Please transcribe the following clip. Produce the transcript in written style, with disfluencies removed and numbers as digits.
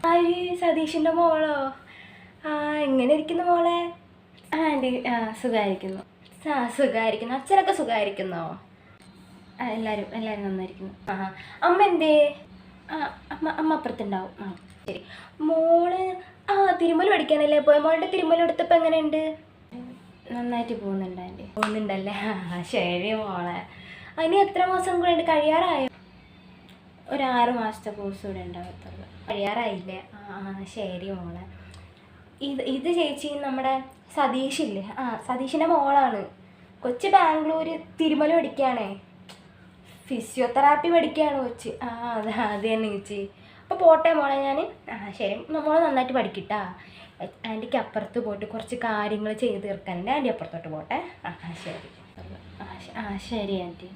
ആര് സതീഷിൻ്റെ മോളോ? ആ എങ്ങനെ ഇരിക്കുന്നു മോളെ? ആ ആൻറ്റി സുഖമായിരിക്കുന്നു. സുഖമായിരിക്കുന്നു. അച്ഛനൊക്കെ സുഖമായിരിക്കുന്നോ? എല്ലാവരും നന്നായിരിക്കുന്നു. അമ്മ എന്തേ? അമ്മ അപ്പുറത്തുണ്ടാവും. ശരി. മോള് തിരുമ്മൽ പഠിക്കാനല്ലേ പോയ? മോളുടെ തിരുമ്മൽ എടുത്തപ്പോൾ എങ്ങനെയുണ്ട്? നന്നായിട്ട് പോകുന്നുണ്ട് ആൻറ്റി. പോകുന്നുണ്ടല്ലേ? ശരി മോളെ. അതിന് എത്ര മാസം കൂടെ ഉണ്ട്? കഴിയാറായോ? ഒരു 6 മാസത്തെ കോഴ്സ് കൂടെ ഉണ്ടാകത്തുള്ളൂ. കഴിയാറായില്ലേ? ശരി മോളെ. ഇത് ചേച്ചി നമ്മുടെ സതീഷില്ലേ? സതീഷിൻ്റെ മോളാണ്. കൊച്ച് ബാംഗ്ലൂർ തിരുമല പഠിക്കുകയാണേ. ഫിസിയോതെറാപ്പി പഠിക്കുകയാണ് കൊച്ച്. അത് തന്നെ ചേച്ചി. അപ്പോൾ പോട്ടെ മോളെ ഞാൻ. ശരി മോളെ നന്നായിട്ട് പഠിക്കട്ടാ. ആൻറ്റിക്ക് അപ്പുറത്ത് പോയിട്ട് കുറച്ച് കാര്യങ്ങൾ ചെയ്ത് തീർക്കാനുണ്ട്. ആൻറ്റി അപ്പുറത്തോട്ട് പോട്ടെ. ശരി. ശരി ആൻറ്റി.